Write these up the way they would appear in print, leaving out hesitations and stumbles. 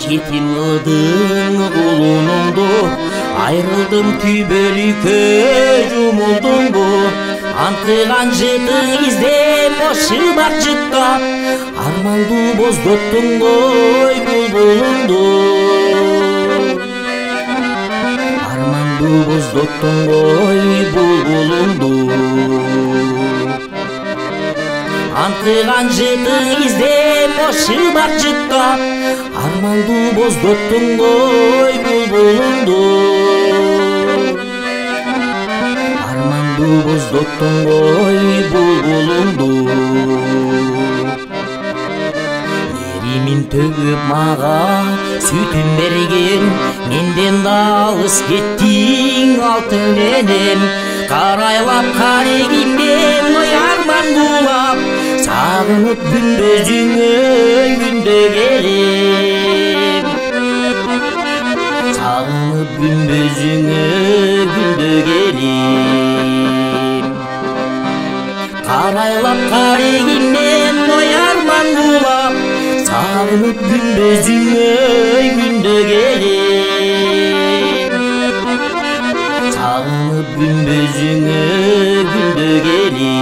жетилдың кулунуңду, айрылдым түбөлүккө жумулдуңбу. Антыган жытың издеп ошыбак жыттап, арманду боздоттуң ғой булбулуңду. Арманду боздоттуң ғой булбулуңду. Антыган жытың издеп ошыбак жыттап, арманду боздоттуң ғой булбулуңду. Арманду боздоттуң ғой булбулуңду. Эримин төгүп мага сүтүн берген, менден да алыс кеттиң алтын менен. Карайлап карегимден ой армандуулап, сагынып күндөзүңө күндө келем. Сагынып күндөзүңө күндө келем. Карайлап карегимден ой армандуулап, сагынып күндөзүңө күндө келем. Сагынып күндөзүңө күндө келем.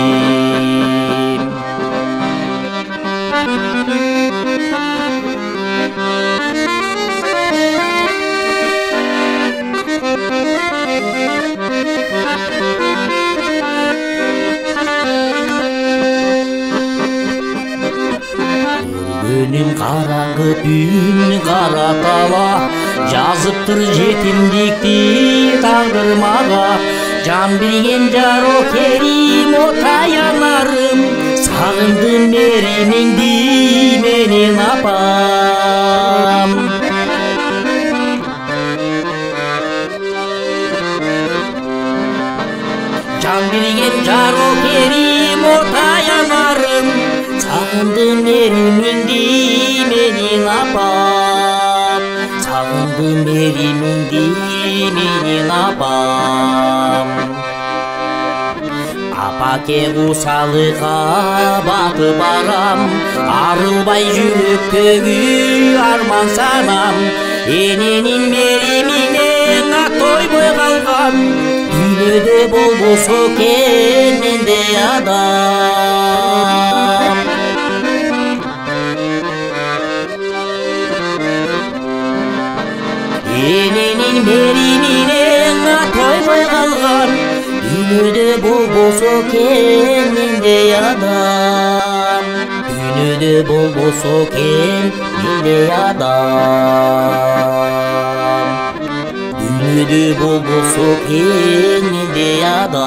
Күнүм караңгы түн кара таба, жазыптыр жетимдикти тагдыр мага. Жан билген жаро керим отаянарым, сагындым эримиңди менин апам. Жан билген жаро керим отаянарым, сагындым эримиңди менин апам. Сагындым эримиңди менин апам. Апаке кусалыга батып барам, арылбай жүрөктөгү арман санам. Эненин мериминен атойбой калган, дүйнөдө болбосо экен менде адам. Эненин мериминен атойбой калган, дүйнөдө болбосо экен менде адам. Дүйнөдө болбосо экен менде адам. Дүйнөдө болбосо экен менде адам.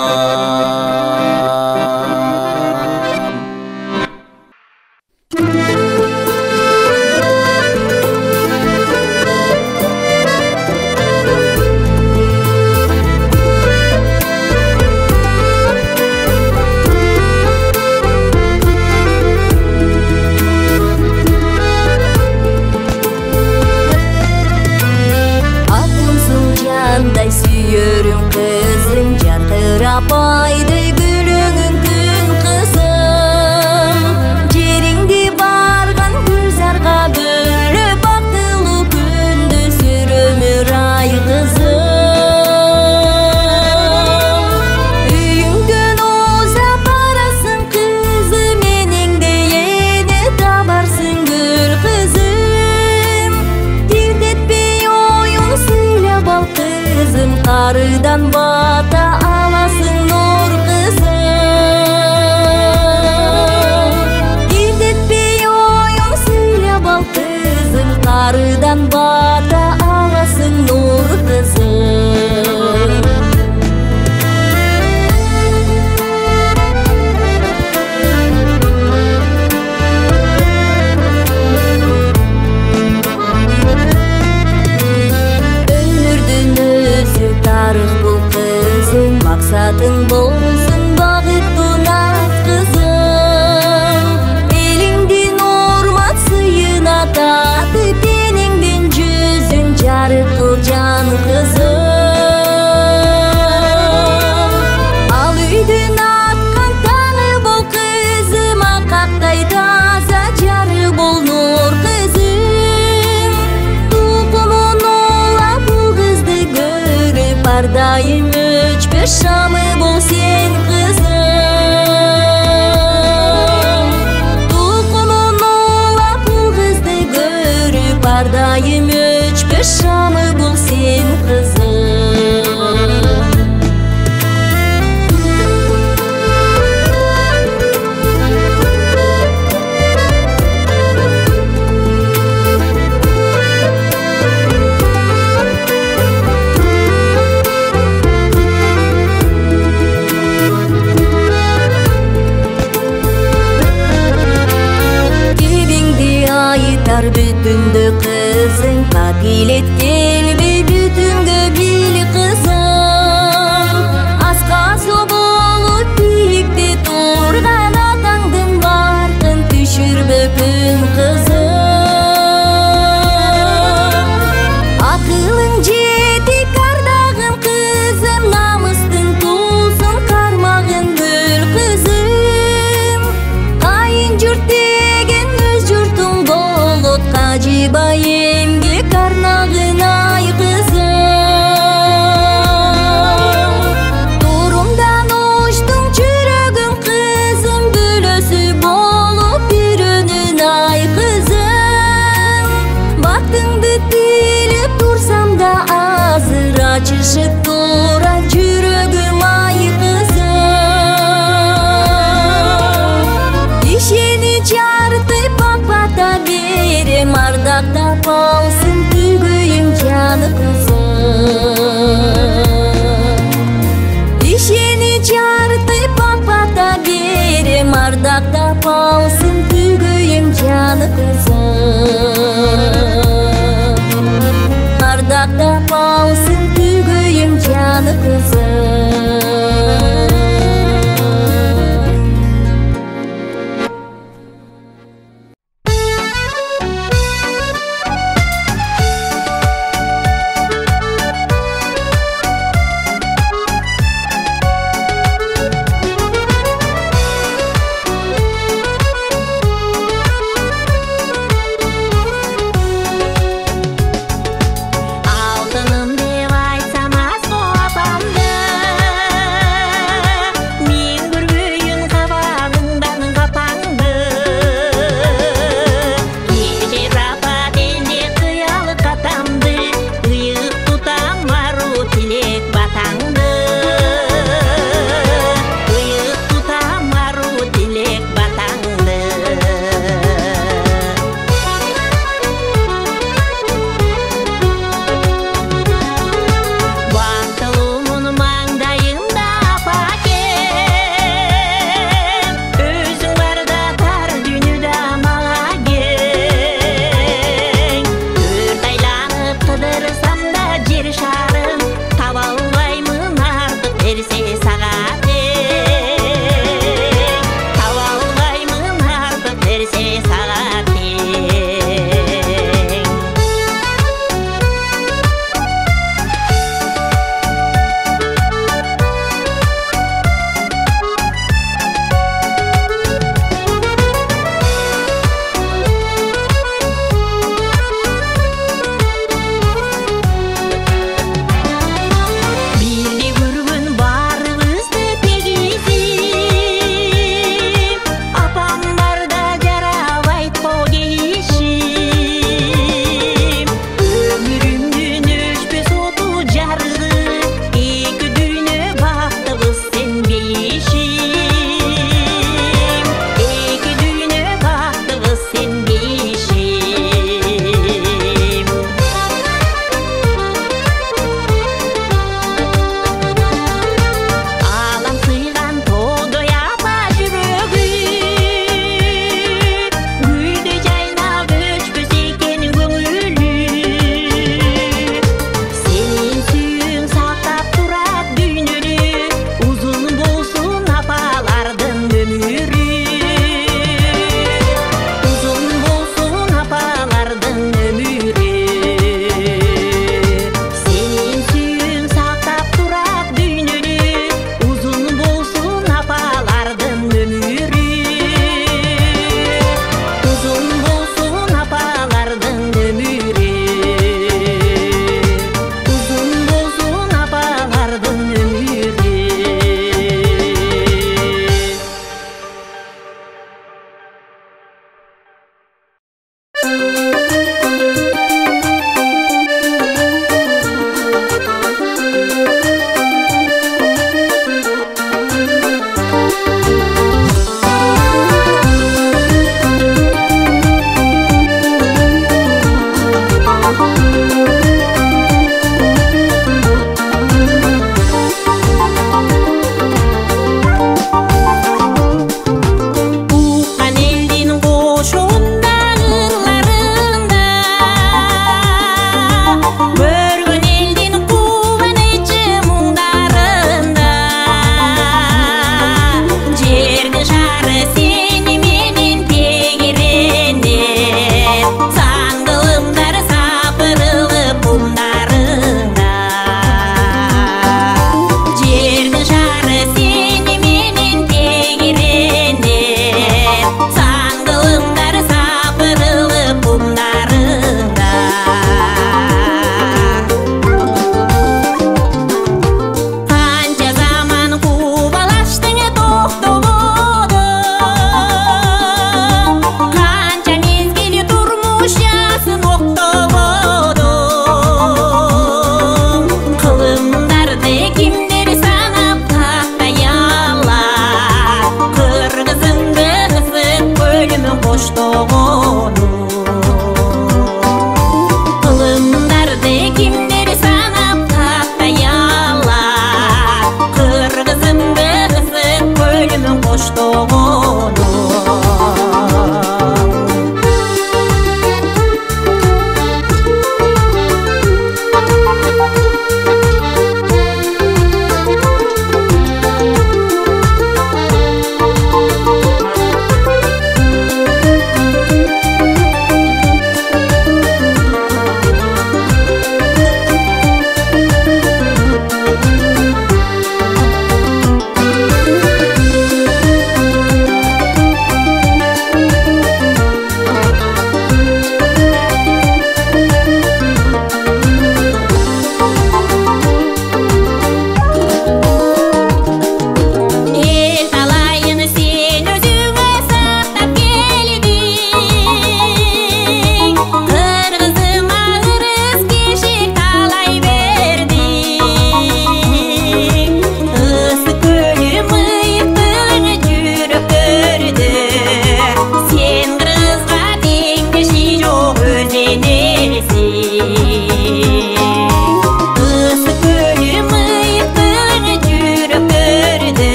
Апайдай гүлүңүн күн кызым, жериңди барган гүлзарга бөлөп, бактылуу күндү сүр өмүр ай кызым. Үйүңдөн оза барасың кызым, энеңде эне табарсың гүл кызым. Тирдетпей оюн сыйлап ал кызым, карыдан бата аласың нур кызым. Тирдетпей оюн сыйлап ал кызым, карыдан бата аласың нур кызым. Өмүрдүн өзү тарых бул кызым, максатың болсун багыттуу нат кызым. Элиңдин урмат сыйын ататып, энеңдин жүзүн жарык кыл жан кызым. Ал үйдүн аткан таңы бол кызым, акактай таза жары бол нур кызым. Бар дайым өчпөс шамы бол сен кызым. Тукумун улап ул кызды көрүп, бар дайым өчпөс шамы бол сен кызым.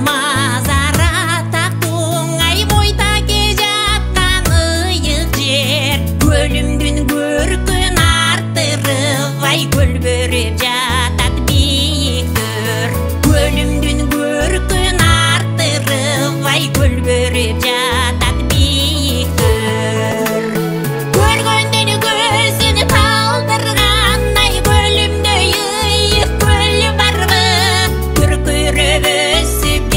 мазара тақтың ай бойда жатқан ұйық жер өлімден көркін артырып ай көлбөріп жатады биік төр өлімден көркін артырып ай көлбөріп жатады биік төр көргенден көзін талдырған ай көлімді ұйық көл барғы күркіреп өсіп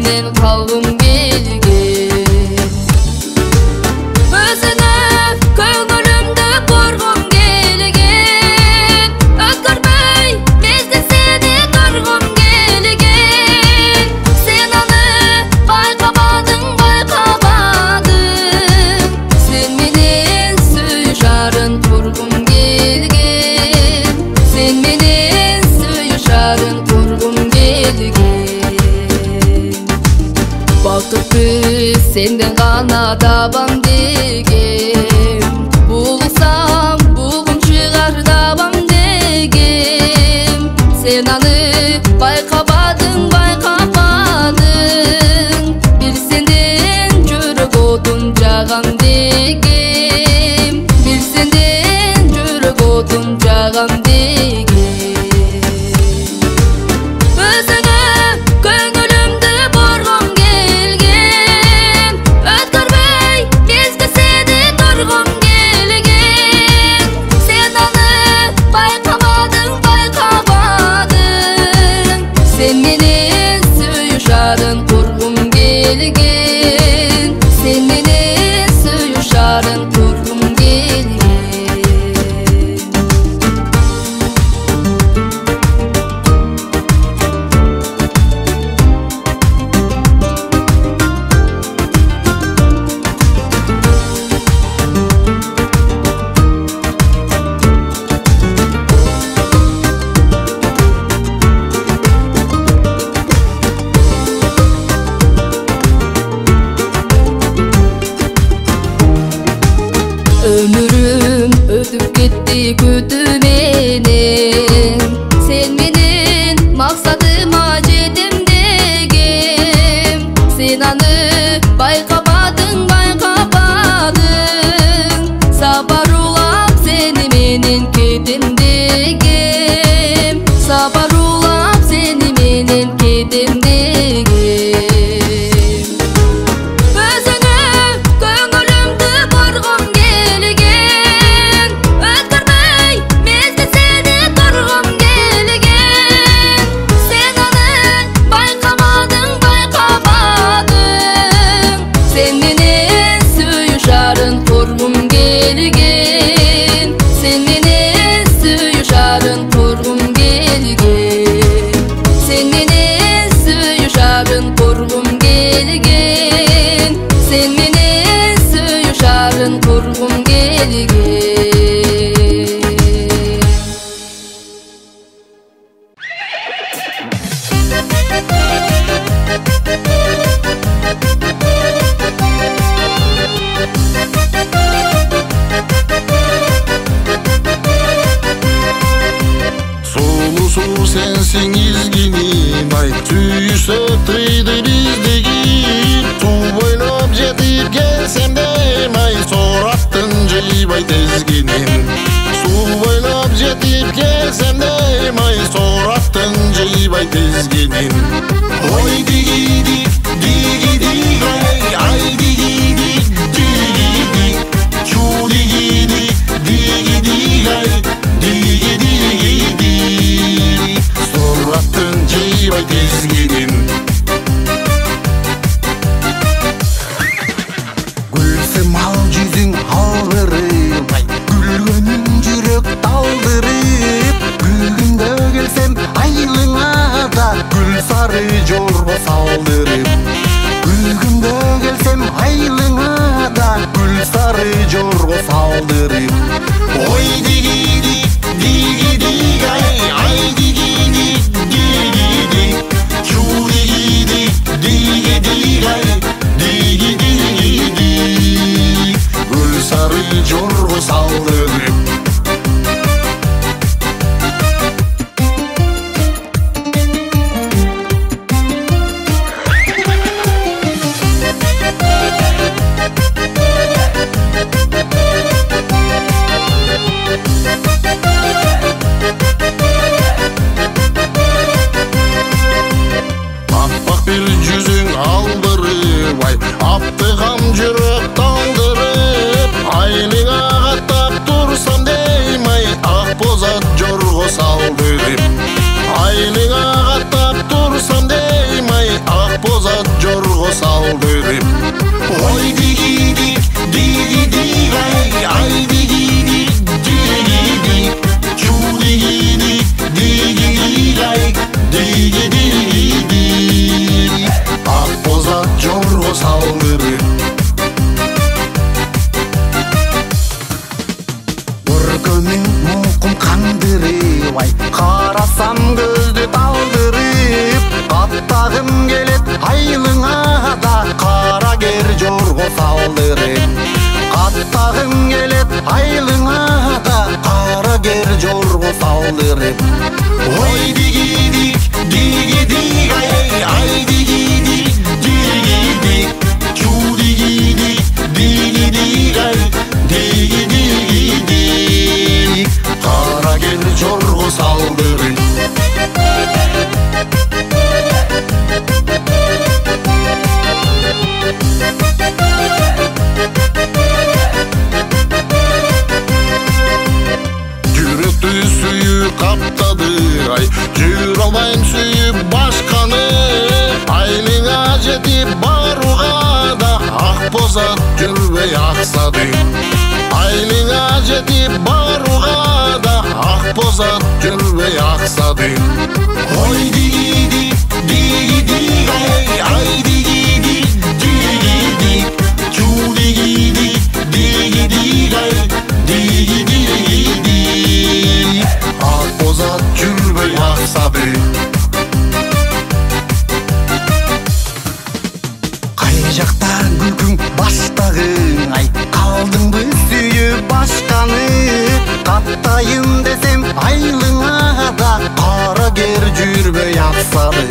менен калгым келген. Өзүнө көңүлүмдү коргом келген. Өткөрбөй мезгил сени көргөм келген. Сен аны байкабадың, байкабадың. Сен менен сүйүш арын кургум келген. Сен менен сүйүш арын кургум келген. Бакытты сенден гана табам деген. Булсам бугум чыгар табам деген. Сен аны байкабадың, байкабадың. Бир сенден жүрөк отун жагам деген. Бир сенден жүрөк отун жагам деген. Өзүңө көңүлүмдү боргом келген. Өткөрбөй мезгил сени көргөм келген. Сен аны байкабадың, байкабадың. Сен менен сүйүш арын кургум келген. Сен менен сүйүш арын кургум келген. Ömürüm ötüp gitti kütü menен. Sen menен максатыма жетем дегем. Sen аны байкабадың, байкабадың. Сапар улап сени менен кетем дегем. Сапар улап сени менен кетем дегем. Өзүңө көңүлүмдү боргом келген. Өткөрбөй мезгил сени көргөм келген. Сен аны байкабадың, байкабадың. Сен менен сүйүш арын кургум келген. Сен менен сүйүш арын кургум келген. Сен менен сүйүш арын кургум келген. Сен менен сүйүш арын кургум келген. Сулусу сенсиң изгиним, ай сүйүшөк тыйды биздеги. Суу бойлоп жетип келсем дейм, ай сораттың жыйбай тезгиним. Суу бойлоп жетип келсем дейм, ай сораттың жыйбай тезгиним. Ой дигидик, дигидик, ай дигидик, дигидик. Чу дигидик, дигидик, ай дигидик. Сораттың жыйбай тезгиним. Гүлсем ал жүзүң алдырып, гүлгөнүң жүрөк талдырып. Бүгүндө келсем айлыңа да гүл сары Каттагым келет айлыңа да кара кер жорго салдырып. Каттагым келет айлыңа да кара кер жорго салдырып. Ой дигидик дигидик ай дигидик дигидик чу дигидик дигидик ай дигидик кара кер жорго салдырып. Жүрөктү сүйүп каптады ай, жүрө албайм сүйүп башканы. Айлыңа жетип барууга да ак бозат жүрбөй аксады. Айлыңа жетип барууга да ак бозат жүрбөй аксады. Ой дигидик дигидик ай дигидик дигидик чу дигидик дигидик ай дигидик ак бозат жүрбөй аксады. Кай жакта күлкүң баштагың ай, калдыңбы сүйүп башканы. Каттайын десем айлыңа да кара кер жүрбөй аксады.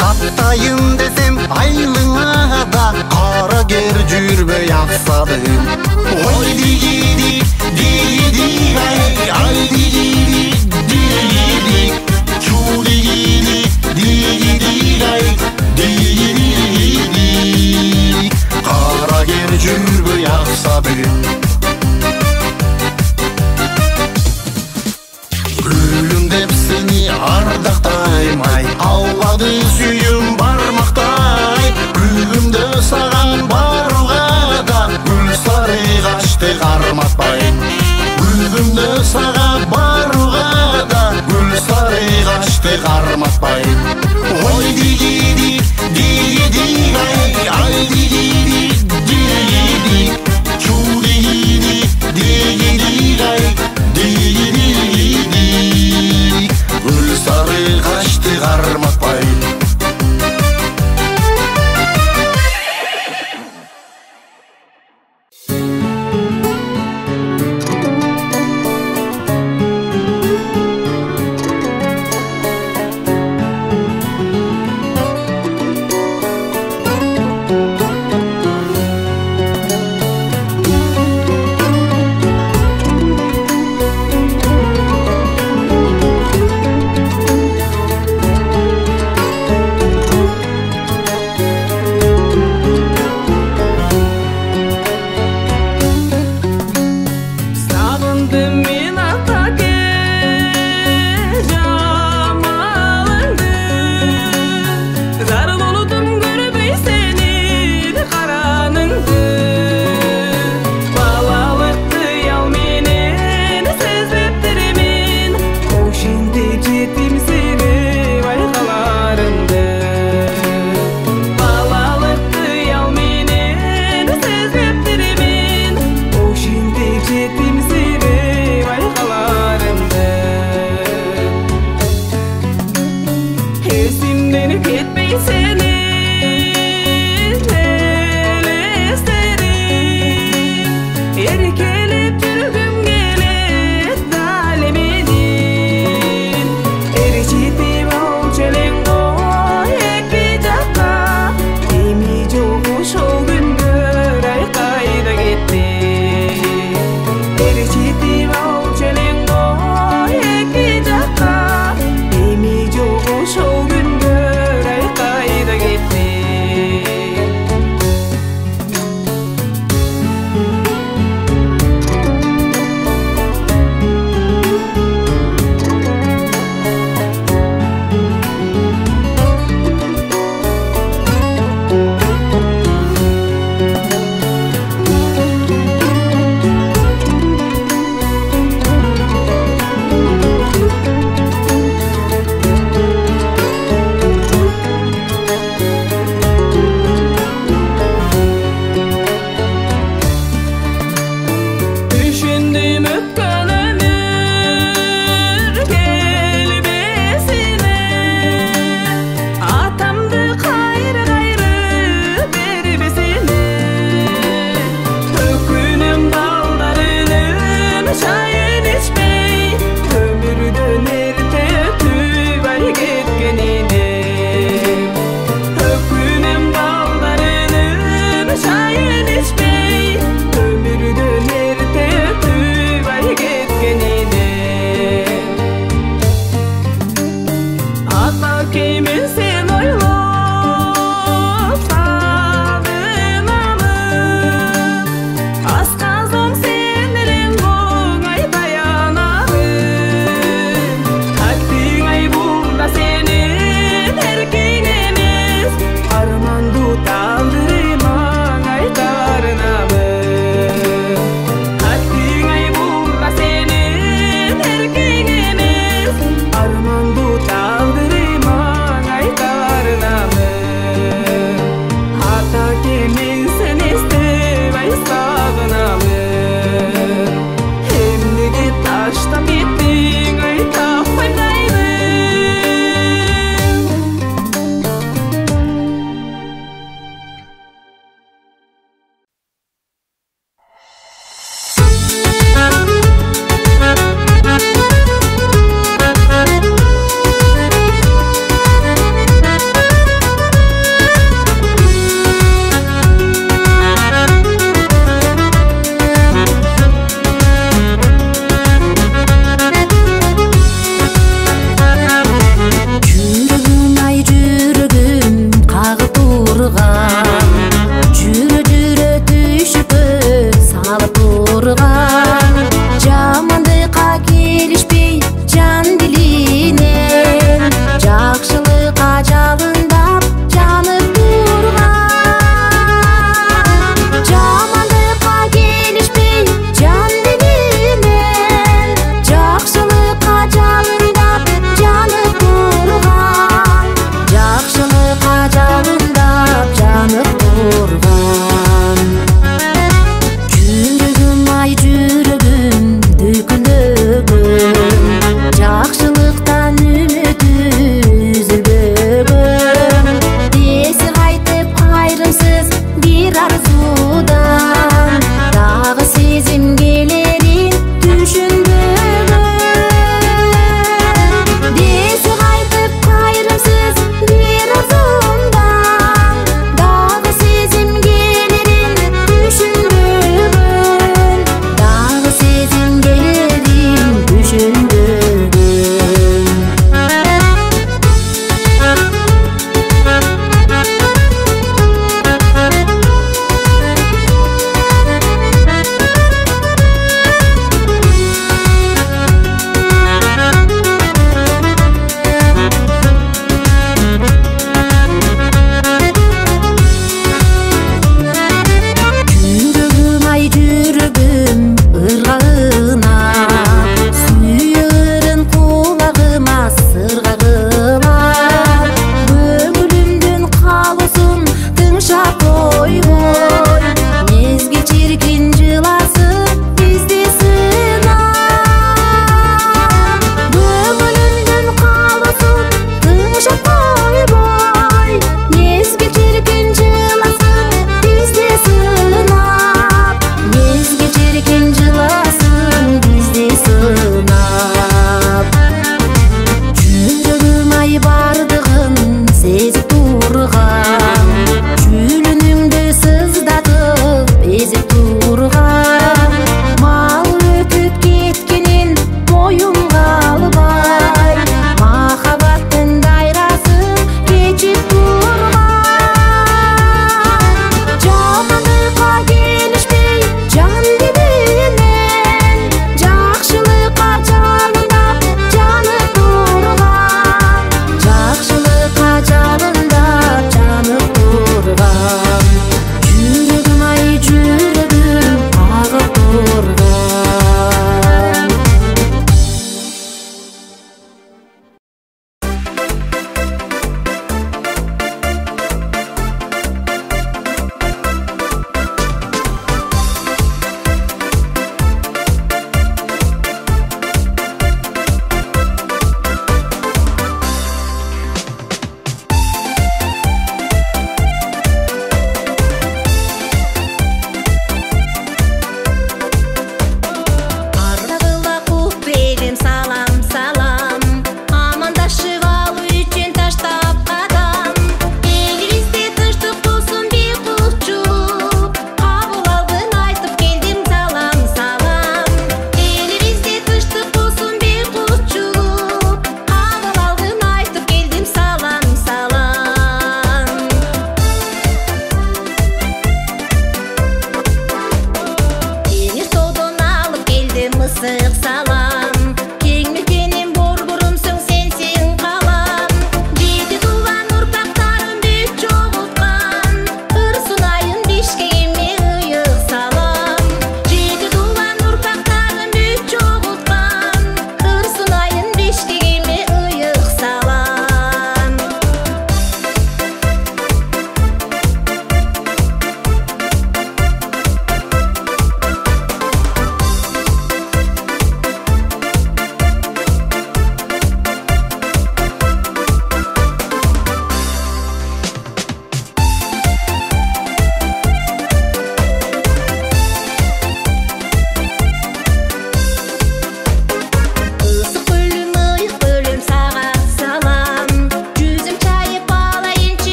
Каттайын десем айлыңа да кара кер жүрбөй аксады. Ой дигидик дигидик ай дигидик дигидик чу дигидик дигидик ай дигидик кара кер жүрбөй аксады. Гүлүм деп сени ардактайм ай, албады сүйүм бармактай. Күлүмдө саган барууга да гүл сарыйгачты карматпай. Күлүмдө сага барууга да гүл сарыйгачты карматпай. Ой дигидик дигидик ай дигидик дигидик чу дигидик дигидик ай дигидик гүл сарыйгачты карматпай. Show gün gör ay kayda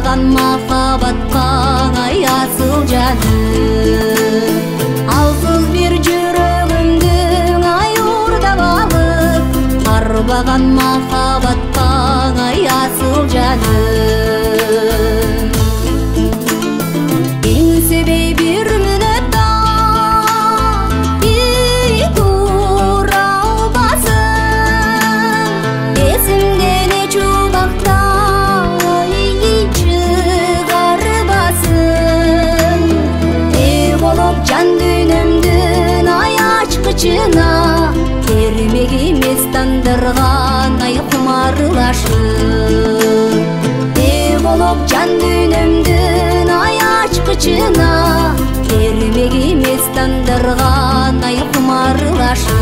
Арбаған махабатқа ай асыл жаным. Алсыз бір жүрегімдің ай ордап алып, арбаған махабатқа ай асыл жаным. Ең себей бір минутта тура албасын, есімден еч убақта шығарбасын. Болып жан дүйнөмдүн ай ачкычына, ермек емес тандырган ай кумарлашып. Болып жан дүйнөмдүн ай ачкычына, ермек емес тандырган ай кумарлашып.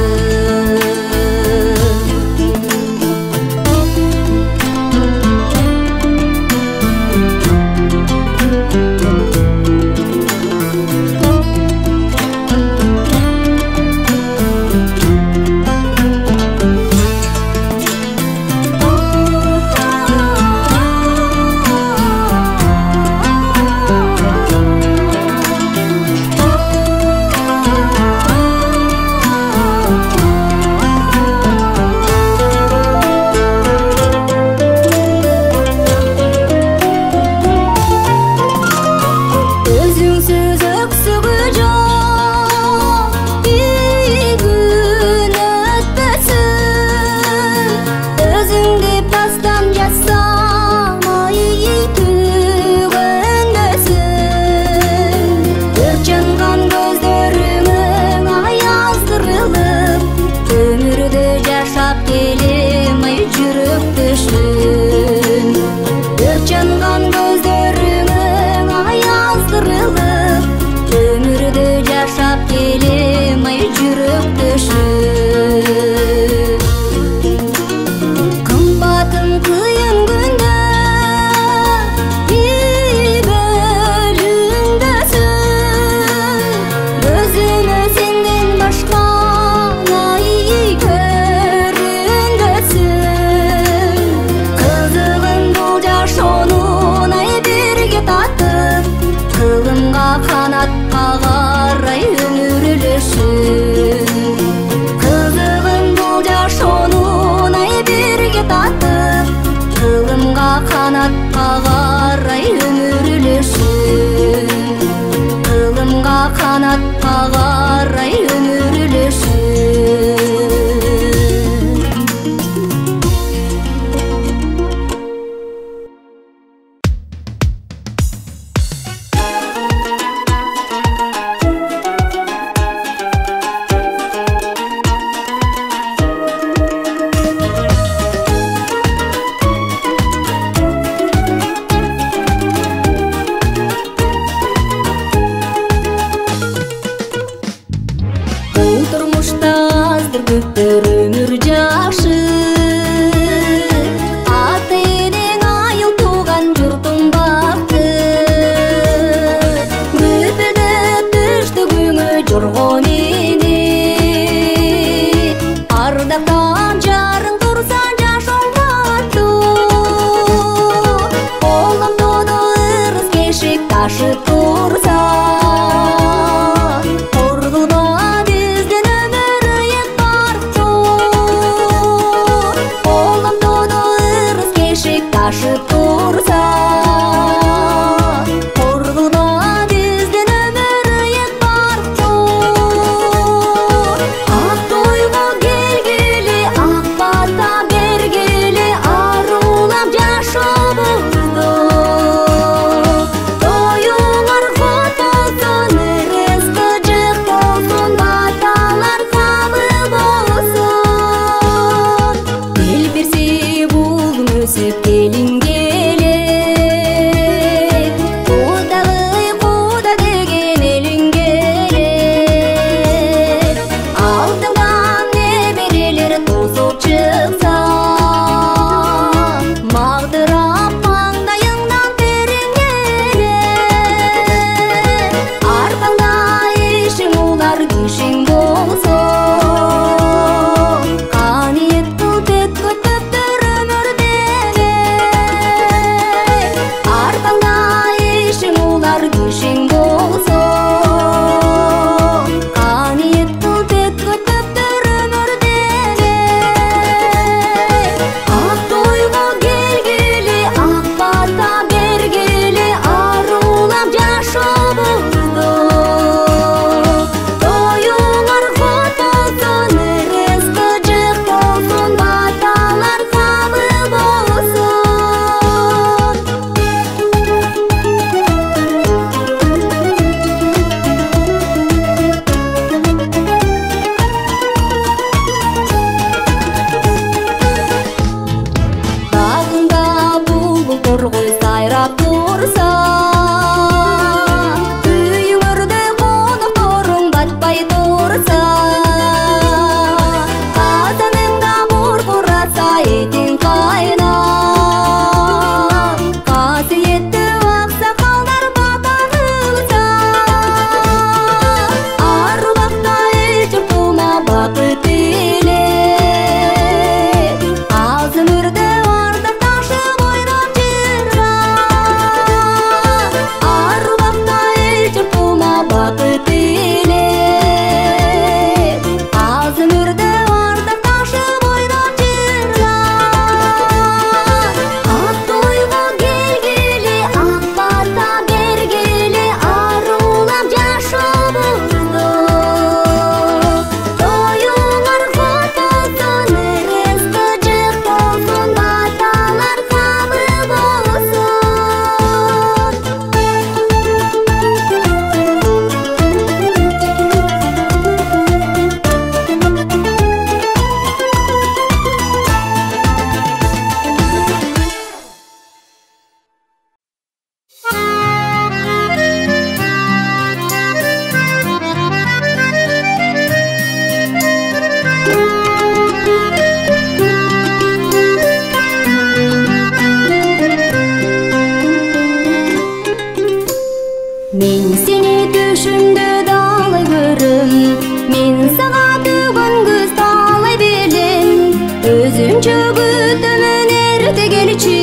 çöbütümün erdi gelçi,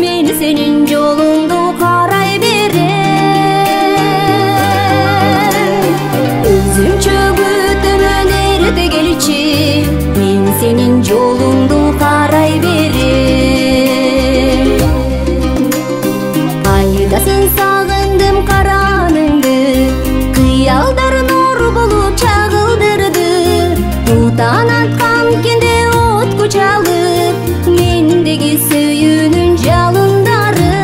men senin yolundu karay berem. Özüm çöbütümün erdi gelçi, men senin yolundu karay berem. Aydaсын sağındım karanыңды, kıyalдар nur bulup çağıldırdı. Utan atkan kende ot kuçalıp, mendegi söyünün жалындары.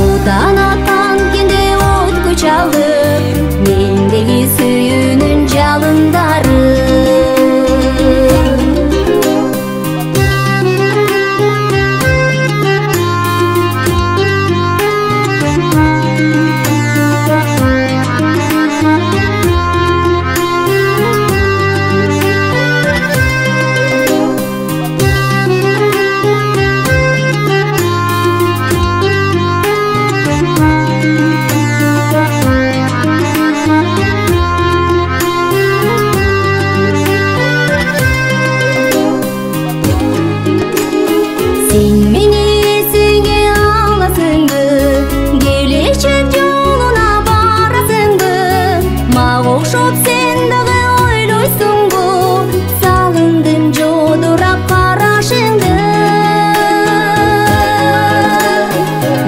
Utan atkan kende ot kuçalıp, mendegi söyünün жалындары. Sen meni esіңе аласыңды, келешек жолуна барасыңды. Мага окшоп сен дагы ойлойсуңбу, сагындым жодурап карашыңды.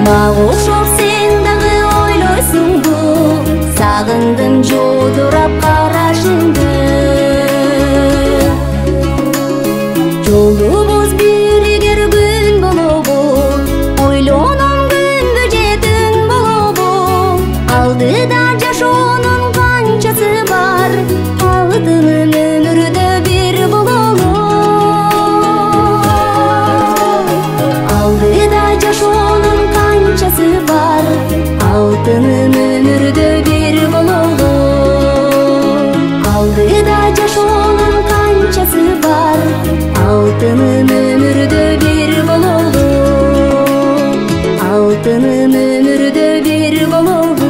Мага окшоп сен дагы ойлойсуңбу, сагындым жодурап карашыңды. Жолубуз биригер күн болобу, ойлоном күнгө жетин болобу. Алдыда жашоонун канчасы бар, алтыным өмүрдө бир бололу. Алдыда жашоонун канчасы бар, алтыным өмүрдө бир бололу. Алдыда жашоонун канчасы бар, алтыным өмүрдө бир бололу. Алтыным өмүрдө бир бололу.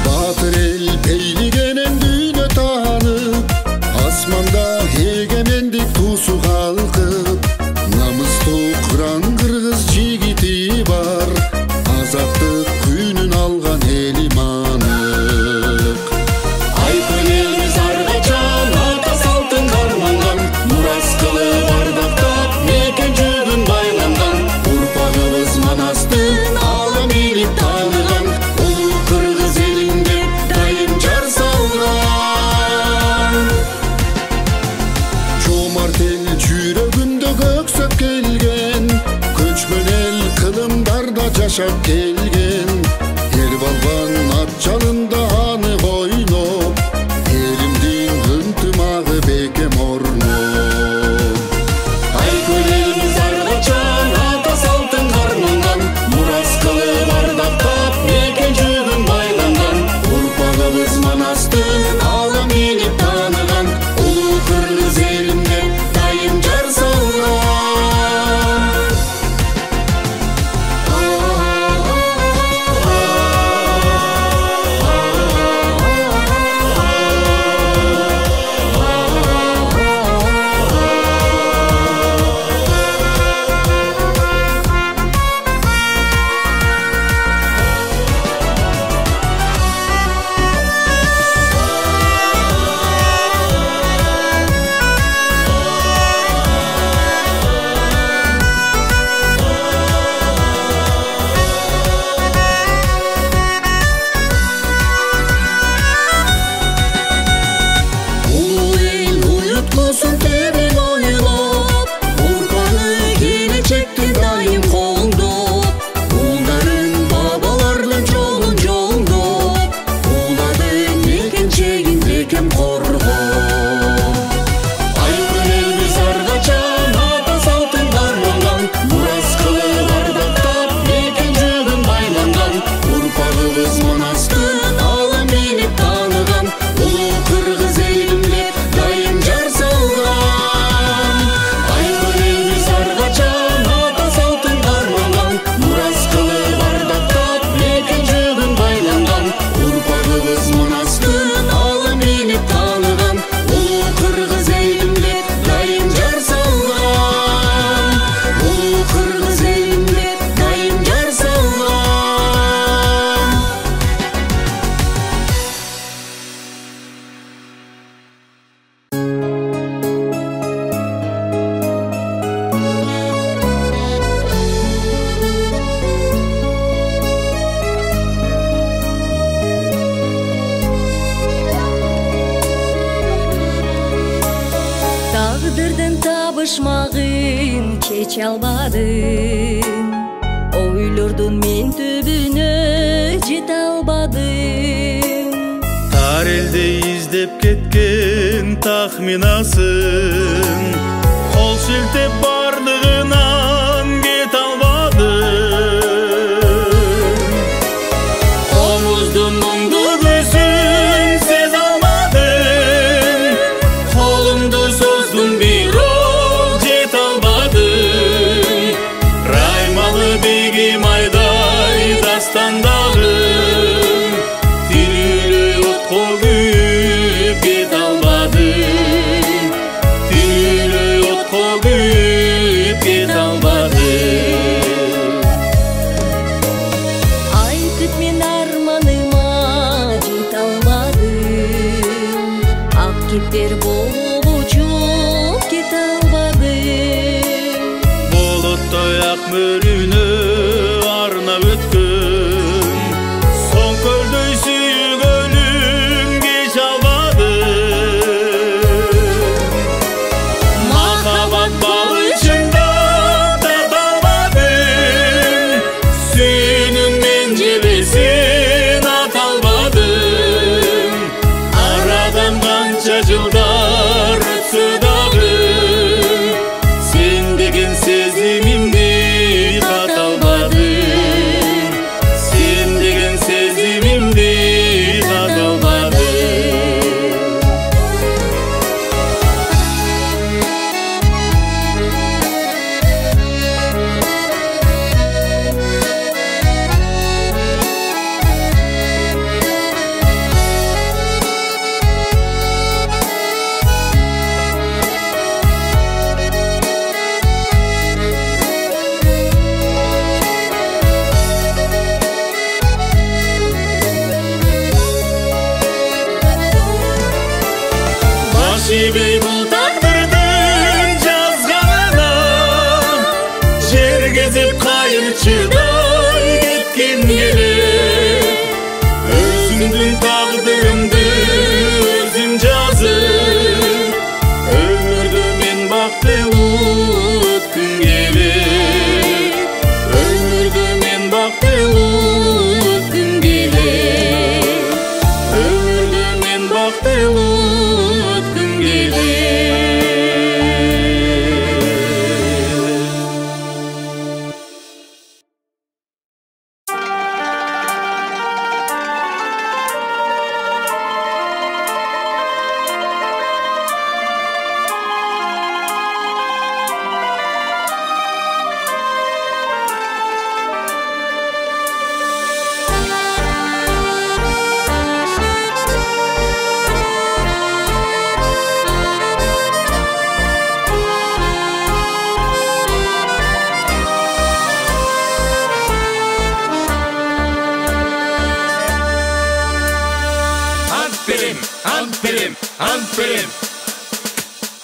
Батыр эл бейлигенен дүйнө таанып, асманда эгемендик туусу калкып. Намыстуу кыран кыргыз жигити бар, азаттык күнүн алган элим анык. Айкын элибиз ар качан ата салтын карманган, мурас кылып ардактап мекен жүгүн байланган. Урпагыбыз Манастын алым билип тааныган, улуу кыргыз элинде дайым жар салган. Жомарт эл жүрөгүндө көксөп келген, көчмөн эл кылымдарда жашап келген. Эр балбан ат жалында аны койноп, элимдин ынтымагы бекем орноп. Айкөл элибиз ар качан ата салтын карманган, мурас кылып ардактап мекен жүгүн байланган. Урпагыбыз Манастын алым билип тааныган, улуу кыргыз элимде дайым жар салган. Өмүрдүн табышмагын чече албадым, ойлордун мен түбүнө жете албадым. Тар элде издеп кеткен тахминасын кол шилтеп бардыгынан кете албадым. Комуздун мұңды көзүн сезе алмадым, колумду создум бирок жете албадым. Раймалы бегим айдай дастандагы тирүүлөй отко күйүп кете албадым. Тирүүлөй отко күйүп кете албадым. Айтып мен арманыма жете албадым, ак кептер болуп учуп кете албадым. Болоттой ак мөрүнө арнап өткөн соң көлдөй сүйгөнүм кече албадым. Махаббат балычында тата албадым, сүйүүнүн мен жебесин ата албадым. Арадан канча жылдар өтсө дагы сен деген сезимимди ката албадым. Сен деген сезимимди ката албадым. Башибей бул тагдырдын жазганына жер кезип кайырчыдай кеткен келем. Өзүмдүн тагдырымды өзүм жазып, өмүрдү мен бактылуу өткүм келет. Өмүрдү мен бактылуу өткүм келет. Өмүрдү мен бактылуу өткүм келет. Ант берем.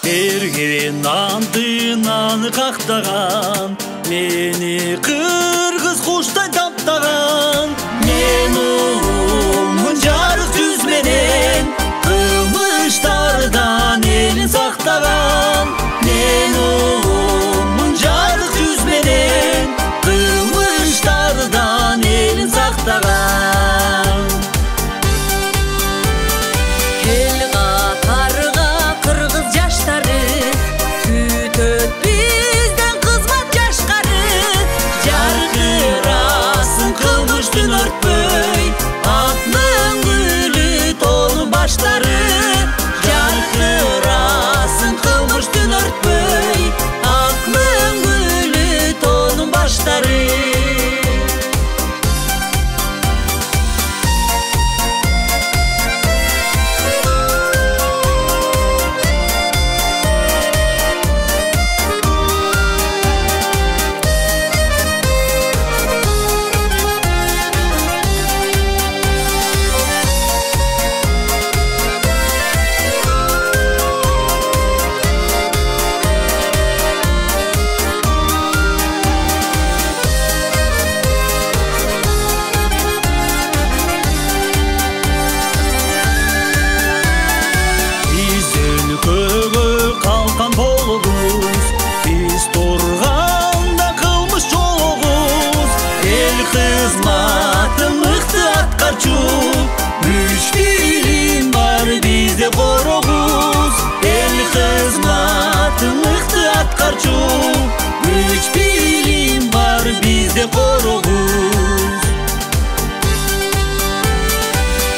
Берген антынан кактаган, мени кыргыз куштай таптаган. Мен улмун жарык жүз менен кылмыштардан элин сактаган. Мен улмун жарык жүз менен кылмыштардан элин сактаган. Hiç bilim var bizde koroguz.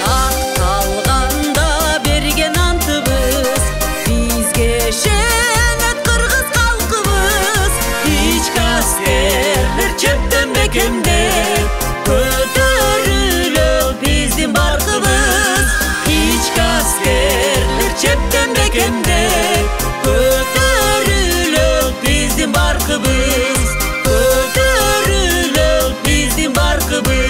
Ak kalganda bergen antыбыз, bizge şenet kırgız kalkыбыз. Hiç askerler çepten bekemde, kötörülüp bizim barkыбыз. Hiç askerler çepten bekemde, kötörülüp bizim barkыбыз. Kötörülüp bizim barkыбız.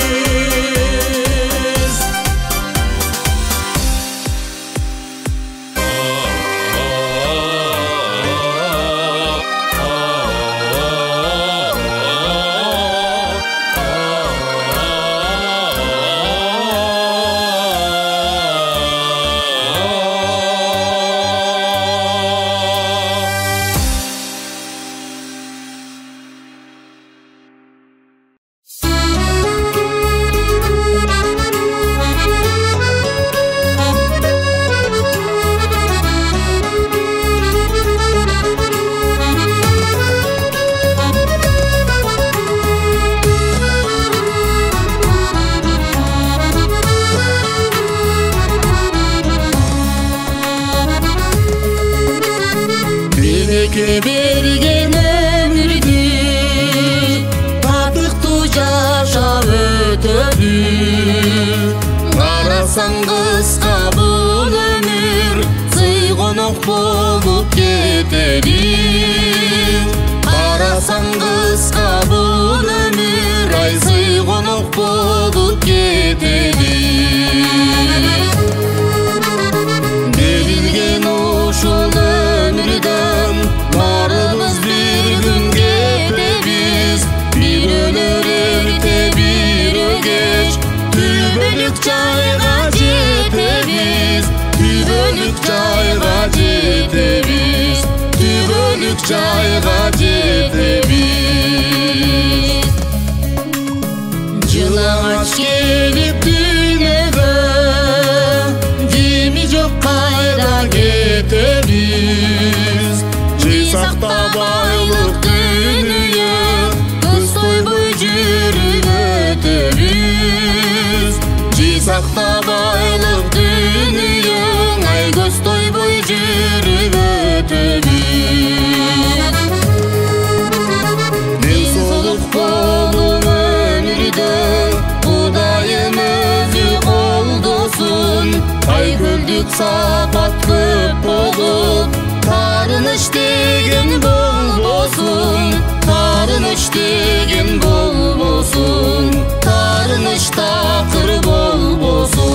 Береке берген өмүрдү татыктуу жашап өтөбү. Карасаң кыска бул өмүр сыйгонок болуп кетеби. Карасаң кыска бул өмүр ай сыйгонок болуп кетеби. Берилген ушул өмүрдөн баарыбыз бир күн кетебиз. Бир өлөр эрте бир кеч түбөлүк жайга жетебиз. Түбөлүк жайга жетебиз. Түбөлүк жайга жетебиз. Жылаңач келип дүйнөгө жеми жок кайда кетебиз. Жыйсакта байлык дүйнө көз тойбой жүрүп өтөбүз. Жыйсакта байлык дүйнө ай көз тойбой жүрүп өтөбүз. Мен солук болдум өмүрдө Кудайым өзү колдосун. Ай көлдүк сапат көп болуп таарыныч деген болбосун. Таарыныч деген болбосун. Таарыныч такыр болбосун.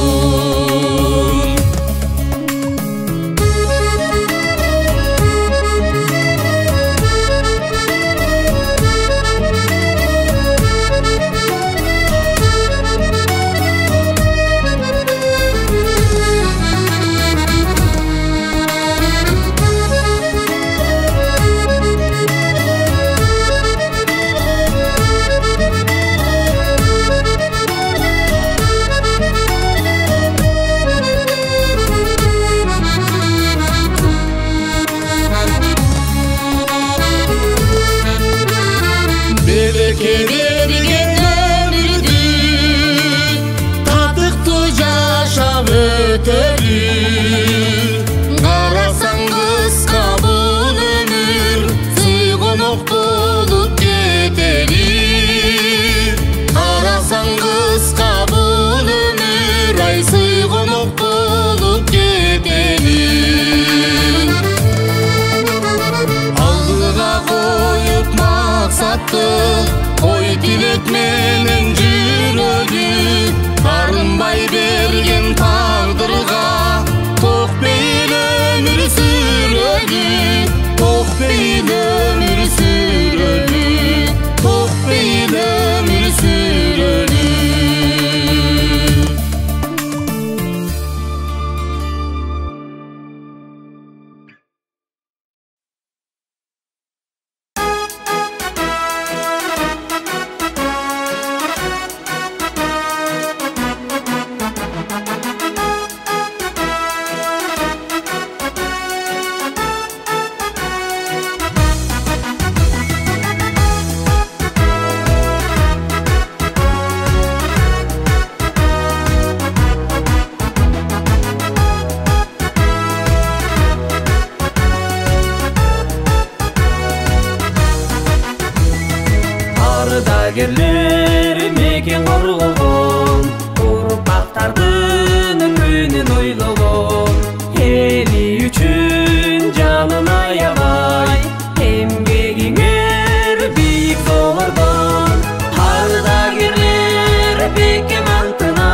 Саудагерлер мекен коргогон, урпактардын өмүрүн ойлогон, эли үчүн жанын аябай, эмгегиңер бийик солордон. Саудагерлер бекем антына,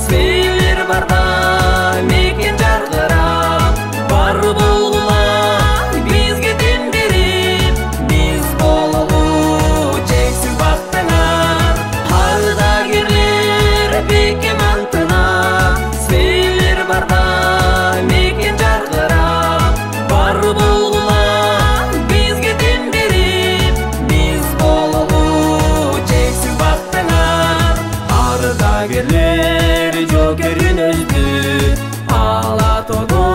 силер барда мекен жаркырап, бар болгула бизге дем берип, биз бололу чексиз бактыңар. Саудагерлер бекем антына, силер барда мекен жаркырап, бар болгула бизге дем берип, биз бололу чексиз бактыңар. Ардагерлер жокерин өздү, ала тодо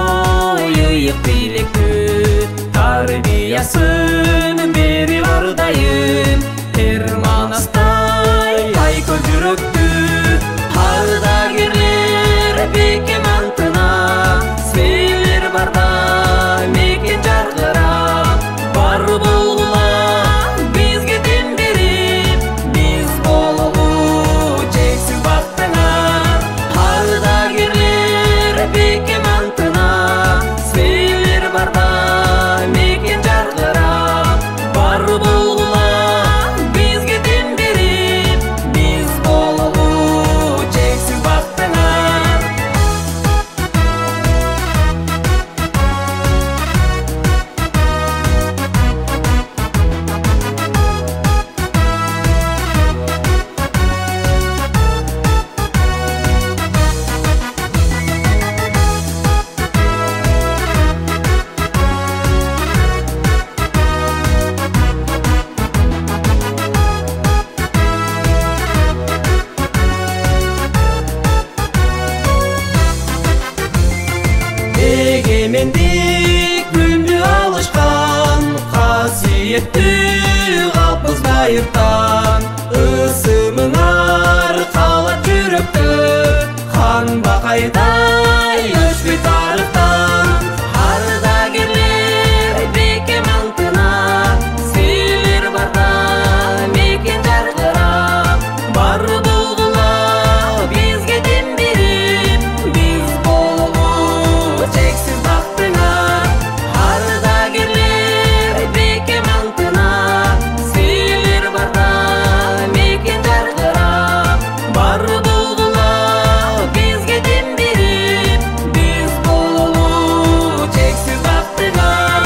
ыйык бийлектүү, тарбиясын берип ардайым, Эрманастай айкөл жүрөктү. Ардагерлер бекем антына, силер барда мекен жаркырап, бар болгула бизге дем берип, биз бололу чексиз бактыңар. Ардагерлер бекем антына, силер барда мекен жаркырап, бар болгула бизге дем берип, биз бололу чексиз бактыңар. Эгемендик күндү алышкан, касиеттүү калпыз байыртан, ысымыңар калат жүрөктө, хан бакайдай өчпөй тарыктан. Ардагерлер бекем антына, силер барда мекен жаркырап, бар болгула бизге дем берип, биз бололу чексиз бактыңар. Ардагерлер бекем антына, силер барда мекен жаркырап, бар болгула бизге дем берип, биз бололу чексиз бактыңар.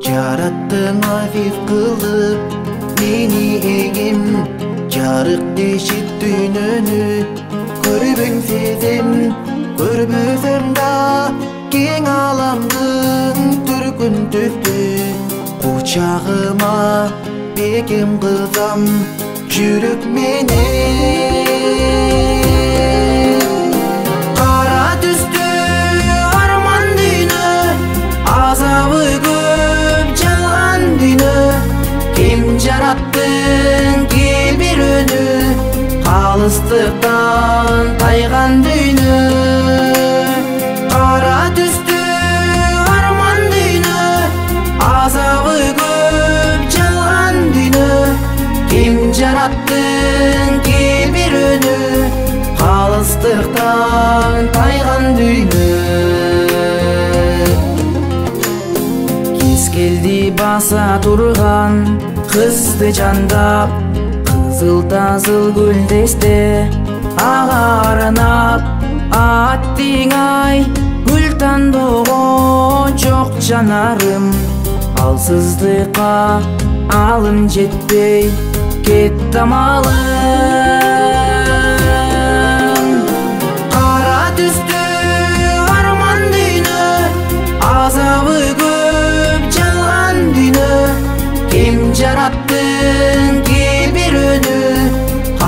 Жараттың афиф кылып мени эгем, жарык дешит дүйнөнү көрбөң сезем, көрбөсөм да кең аламдын түркүн төктү. Кучагыма бекем кылсам жүрөк менен, кара түстү арман дүйнө, азабы көп жалган дүйнө. Ким жараттың кел бир өнү, калыстыктан тайган дүйнө. Кара түстү арман дүйнө, азабы көп жалган дүйнө. Ким жараттың кел бир өнү, калыстыктан тайган дүйнө. Кез келди баса турган кызды жандап, кызыл тазыл гүлдесте ага аранап, аттың ай гүл тандого жок жанарым, алсыздыкка алым жетпей кетти амалым. Кара түстү арман дүйнө, азабы көп жалган дүйнө. Ким жараттың ки бир өнү,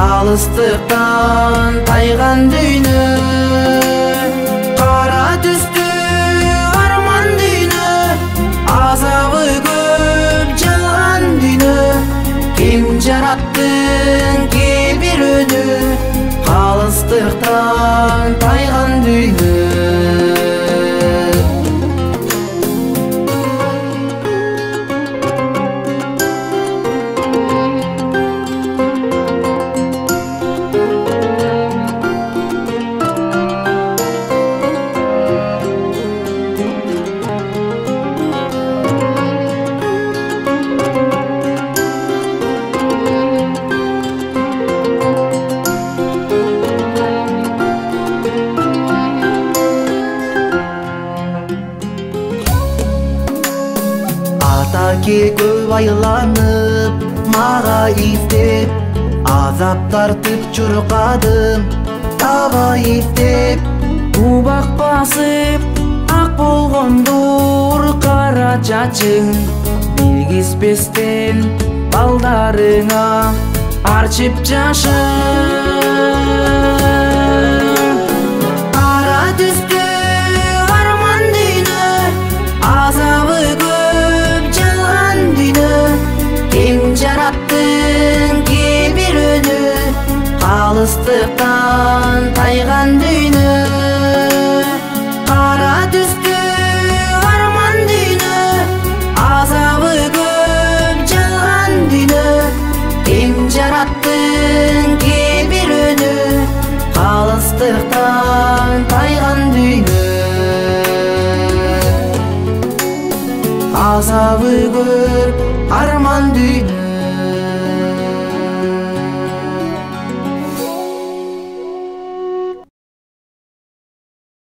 алыстыктан тайган дүйнө. Кара түстү арман дүйнө, азабы көп жалган дүйнө. Ким жараттың ки бир өнү, алыстыктан тайган дүйнө. Атаке көп айланып, мага издеп, азап тартып чуркадым, таба издеп. Убак басып, ак болгондур кара чачың, билгизбестен балдарыңа арчып жашың. Кара түстү арман дүйнө, азабы көп жалган дүйнө. Ким жараттың ки бир өнү, алыстыктан тайган дүйнө. Кара түстү арман дүйнө, азабы көп жалган дүйнө. Ким жараттың ки бир өнү, алыстыктан тайган дүйнө. Азабы көп арман дүйнө.